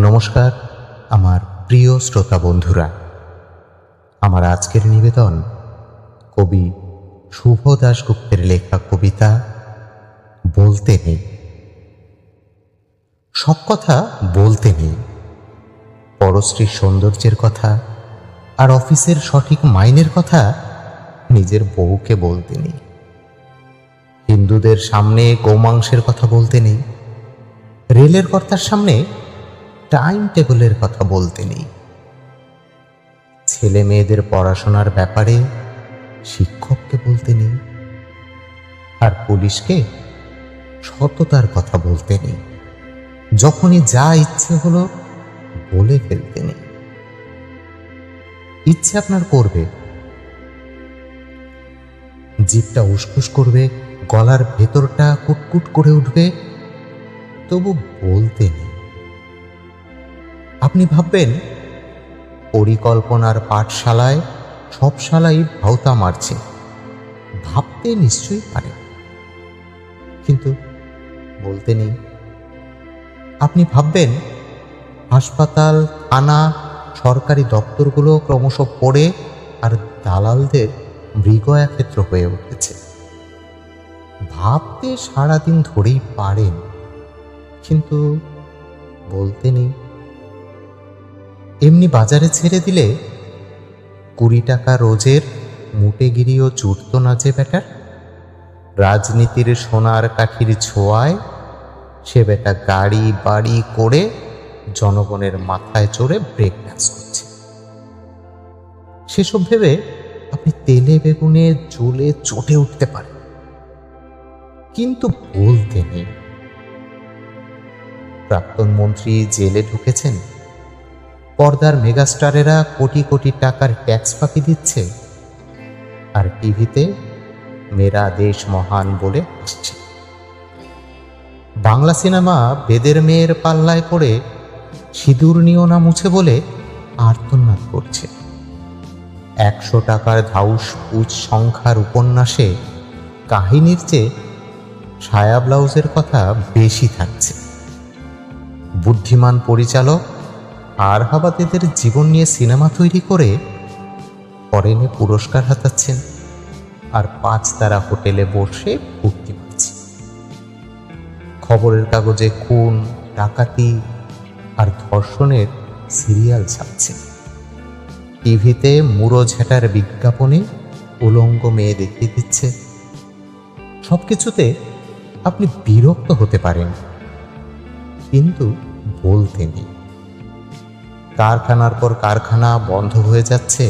নমস্কার আমার প্রিয় শ্রোতা বন্ধুরা। আমার আজকের নিবেদন কবি শুভ দাশগুপ্তের লেখা কবিতা বলতে নেই। সব কথা বলতে নেই, পরশ্রীর সৌন্দর্যের কথা আর অফিসের সঠিক মাইনের কথা নিজের বউকে বলতে নেই। হিন্দুদের সামনে গোমাংসের কথা বলতে নেই, রেলের কর্তার সামনে টাইম টেবিলের কথা বলতে নেই, ছেলে মেয়েদের পড়াশোনার ব্যাপারে শিক্ষককে বলতে নেই, আর পুলিশকে সততার কথা বলতে নেই। যখনই যা ইচ্ছে হলো বলে ফেলতে নেই। ইচ্ছে আপনার করবে, জিভটা উসকুস করবে, গলার ভেতরটা কুটকুট করে উঠবে, তবু বলতে নেই। আপনি ভাববেন পরিকল্পনার পাঠশালায় সব শালাই ভাওতা মারছে, ভাবতে নিশ্চয়ই পারে, কিন্তু বলতে নেই। আপনি ভাববেন হাসপাতাল, থানা, সরকারি দপ্তরগুলো ক্রমশ পড়ে আর দালালদের মৃগয়াক্ষেত্র হয়ে উঠেছে। ভাবতে সারাদিন ধরেই পারেন, কিন্তু বলতে নেই। এমনি বাজারে ছেড়ে দিলে 20 টাকা রোজের মুটেগিরিও জুটত না যে বেটার। রাজনীতির সোনার কাঠির ছোঁয়ায় সে বেটা গাড়ি বাড়ি করে জনগণের মাথায় চড়ে ব্রেক ডান্স করছে। সেসব ভেবে আপনি তেলে বেগুনে জ্বলে চটে উঠতে পারেন, কিন্তু বলতে নেই। প্রাক্তন মন্ত্রী জেলে ঢুকেছেন, পর্দার মেগাস্টারেরা কোটি কোটি টাকার ট্যাক্স ফাঁকি দিচ্ছে, আর টিভিতে মেরা দেশ মহান বলে আসছে। বাংলা সিনেমা বেদের মেয়ের পাল্লায় পড়ে সিঁদুর নিও না মুছে বলে আর্তনাদ করছে। 100 টাকার ধাউস পুচ সংখ্যার উপন্যাসে কাহিনীর চেয়ে সায়া ব্লাউজের কথা বেশি থাকছে। বুদ্ধিমান পরিচালক আর হাবাতেদের জীবন নিয়ে সিনেমা তৈরি করে ফরেনে পুরস্কার হাতাচ্ছেন, আর 5 তারা হোটেলে বসে ফুর্তি পাচ্ছে। খবরের কাগজে খুন, ডাকাতি আর ধর্ষণের সিরিয়াল ছাপছে। টিভিতে মুড়ো ঝেঁটার বিজ্ঞাপনে উলঙ্গ মেয়ে দেখিয়ে দিচ্ছে। সবকিছুতে আপনি বিরক্ত হতে পারেন, কিন্তু বলতে নেই। কারখানার পর কারখানা বন্ধ হয়ে যাচ্ছে,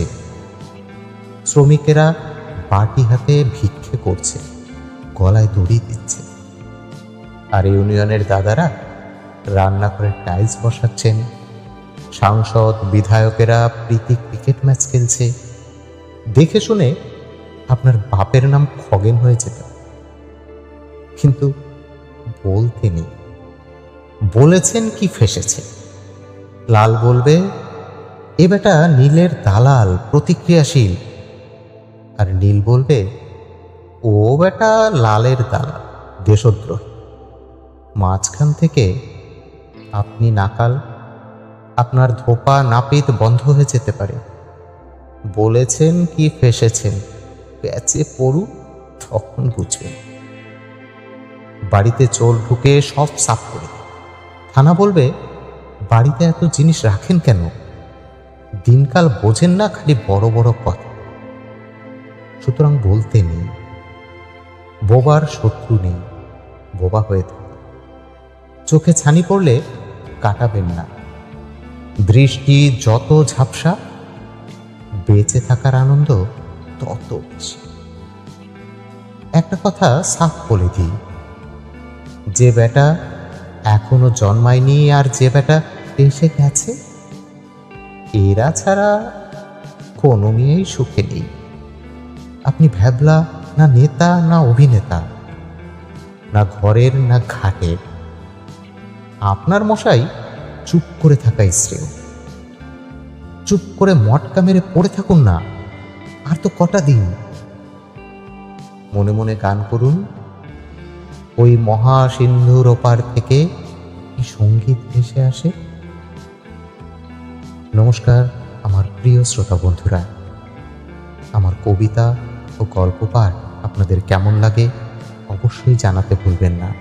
শ্রমিকেরা বাটি হাতে ভিক্ষে করছে, গলায় দড়ি দিচ্ছে, আর ইউনিয়নের দাদারা রান্নাঘরে টাইলস বসাচ্ছেন। সাংসদ বিধায়কেরা প্রীতি ক্রিকেট ম্যাচ খেলছে। দেখে শুনে আপনার বাপের নাম খগেন হয়ে যেত, কিন্তু বলতে নেই। বলেছেন কি ফেসেছে। লাল বলবে এ বেটা নীলের দালাল, প্রতিক্রিয়াশীল, আর নীল বলবে ও বেটা লালের দালাল, দেশদ্রোহী। মাঝখান থেকে আপনি নাকাল, আপনার ধোপা নাপিত বন্ধ হয়ে যেতে পারে। বলেছেন কি ফেসেছেন, প্যাচে পড়ু, তখন বুঝবেন। বাড়িতে চোর ঢুকে সব সাফ করে দেয়। থানা বলবে বাড়িতে এত জিনিস রাখেন কেন, দিনকাল বোঝেন না, খালি বড় বড় কথা। সুতরাং বলতে নেই। বোবার শত্রু নেই, বোবা হয়ে থাকে। চোখে ছানি পড়লে কাটাবেন না। দৃষ্টি যত ঝাপসা, বেঁচে থাকার আনন্দ তত বেশি। একটা কথা সাফ বলে দিই, যে বেটা এখনো জন্মায়নি আর যে বেটা এসে গেছে, এরা ছাড়া কোনো মেয়েই সুখে নেই। আপনি ভ্যাবলা না নেতা না অভিনেতা, না ঘরের না ঘাটের। আপনার মশাই চুপ করে থাকাই শ্রেয়। চুপ করে মটকা মেরে পড়ে থাকুন না, আর তো কটা দিন। মনে মনে গান করুন, ওই মহাসিন্ধুর ওপার থেকে কি সঙ্গীত ভেসে আসে। নমস্কার আমার প্রিয় শ্রোতা বন্ধুরা, আমার কবিতা ও গল্প পাঠ আপনাদের কেমন লাগে অবশ্যই জানাতে ভুলবেন না।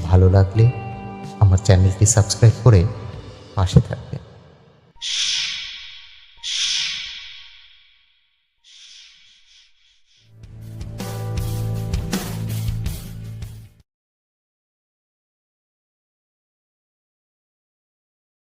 ভালো লাগলে আমার চ্যানেলটি সাবস্ক্রাইব করে পাশে থাকবেন।